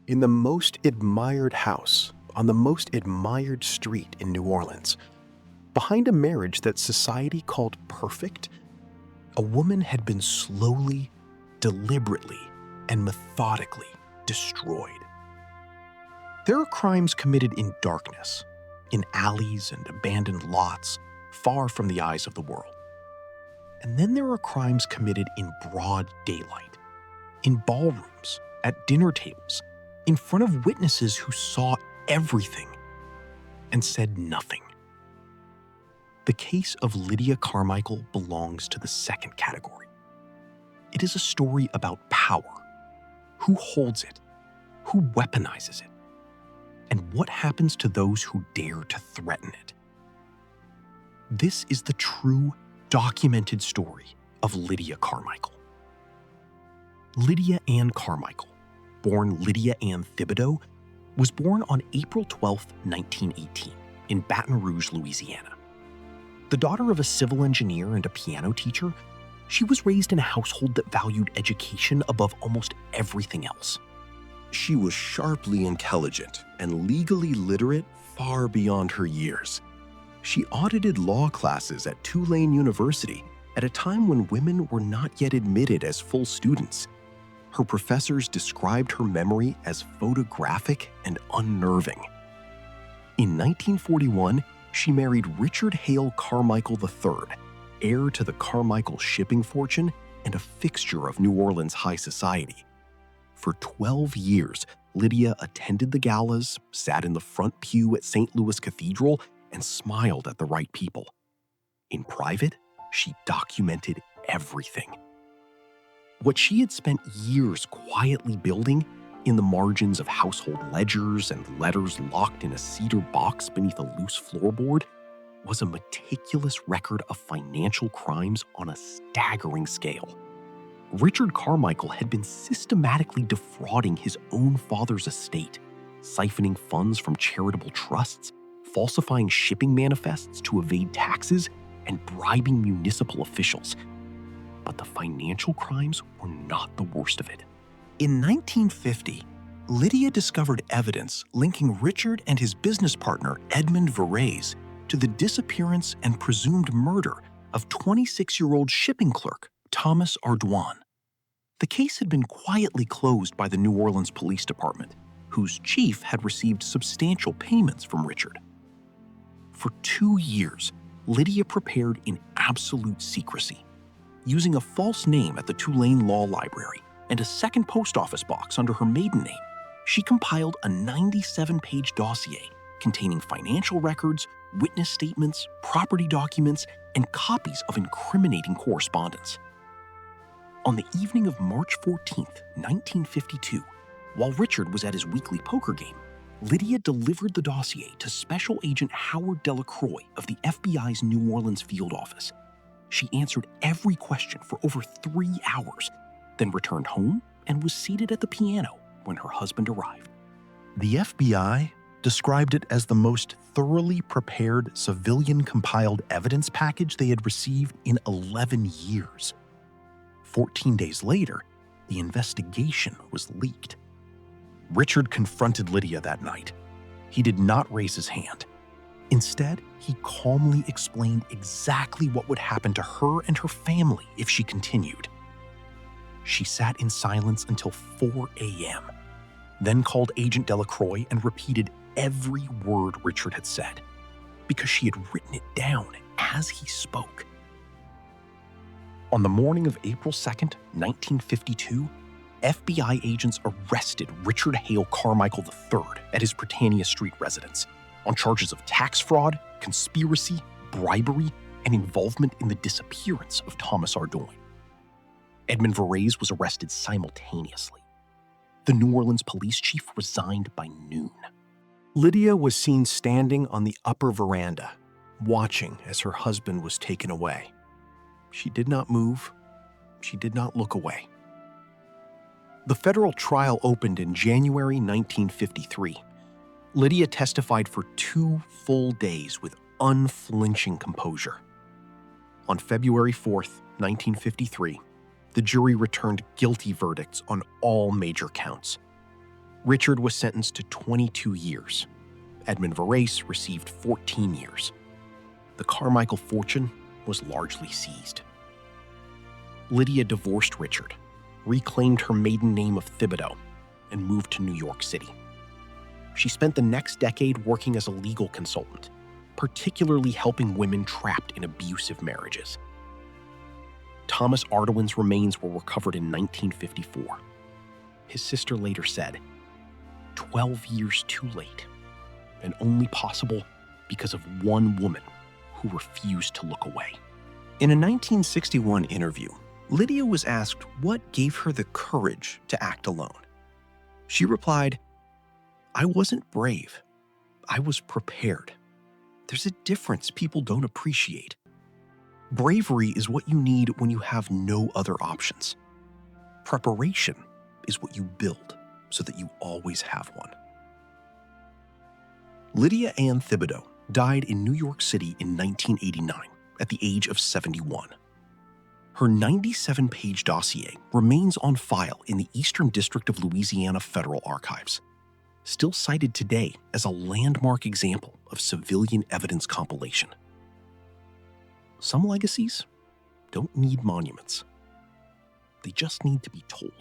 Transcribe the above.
In the most admired house, on the most admired street in New Orleans, behind a marriage that society called perfect, a woman had been slowly, deliberately, and methodically destroyed. There are crimes committed in darkness, in alleys and abandoned lots, far from the eyes of the world. And then there are crimes committed in broad daylight, in ballrooms, at dinner tables, in front of witnesses who saw everything and said nothing. The case of Lydia Carmichael belongs to the second category. It is a story about power, who holds it, who weaponizes it, and what happens to those who dare to threaten it. This is the true, documented story of Lydia Carmichael. Lydia Ann Carmichael, born Lydia Ann Thibodaux, was born on April 12, 1918, in Baton Rouge, Louisiana. The daughter of a civil engineer and a piano teacher, she was raised in a household that valued education above almost everything else. She was sharply intelligent and legally literate far beyond her years. She audited law classes at Tulane University at a time when women were not yet admitted as full students. Her professors described her memory as photographic and unnerving. In 1941, she married Richard Hale Carmichael III, heir to the Carmichael shipping fortune and a fixture of New Orleans high society. For 12 years, Lydia attended the galas, sat in the front pew at St. Louis Cathedral, and smiled at the right people. In private, she documented everything. What she had spent years quietly building in the margins of household ledgers and letters locked in a cedar box beneath a loose floorboard was a meticulous record of financial crimes on a staggering scale. Richard Carmichael had been systematically defrauding his own father's estate, siphoning funds from charitable trusts, falsifying shipping manifests to evade taxes, and bribing municipal officials. But the financial crimes were not the worst of it. In 1950, Lydia discovered evidence linking Richard and his business partner, Edmond Verrez, to the disappearance and presumed murder of 26-year-old shipping clerk Thomas Ardoin. The case had been quietly closed by the New Orleans Police Department, whose chief had received substantial payments from Richard. For 2 years, Lydia prepared in absolute secrecy. Using a false name at the Tulane Law Library and a second post office box under her maiden name, she compiled a 97-page dossier containing financial records, witness statements, property documents, and copies of incriminating correspondence. On the evening of March 14, 1952, while Richard was at his weekly poker game, Lydia delivered the dossier to Special Agent Howard Delacroix of the FBI's New Orleans field office. She answered every question for over 3 hours, then returned home and was seated at the piano when her husband arrived. The FBI described it as the most thoroughly prepared civilian-compiled evidence package they had received in 11 years. 14 days later, the investigation was leaked. Richard confronted Lydia that night. He did not raise his hand. Instead, he calmly explained exactly what would happen to her and her family if she continued. She sat in silence until 4 a.m., then called Agent Delacroix and repeated every word Richard had said, because she had written it down as he spoke. On the morning of April 2nd, 1952, FBI agents arrested Richard Hale Carmichael III at his Britannia Street residence on charges of tax fraud, conspiracy, bribery, and involvement in the disappearance of Thomas Ardoin. Edmond Verrez was arrested simultaneously. The New Orleans police chief resigned by noon. Lydia was seen standing on the upper veranda, watching as her husband was taken away. She did not move. She did not look away. The federal trial opened in January 1953. Lydia testified for 2 full days with unflinching composure. On February 4th, 1953, the jury returned guilty verdicts on all major counts. Richard was sentenced to 22 years. Edmund Verrace received 14 years. The Carmichael fortune was largely seized. Lydia divorced Richard, reclaimed her maiden name of Thibodaux, and moved to New York City. She spent the next decade working as a legal consultant, particularly helping women trapped in abusive marriages. Thomas Ardoin's remains were recovered in 1954. His sister later said, 12 years too late, and only possible because of one woman who refused to look away. In a 1961 interview, Lydia was asked what gave her the courage to act alone. She replied, "I wasn't brave. I was prepared. There's a difference people don't appreciate. Bravery is what you need when you have no other options. Preparation is what you build so that you always have one." Lydia Ann Thibodaux died in New York City in 1989 at the age of 71. Her 97-page dossier remains on file in the Eastern District of Louisiana Federal Archives, still cited today as a landmark example of civilian evidence compilation. Some legacies don't need monuments. They just need to be told.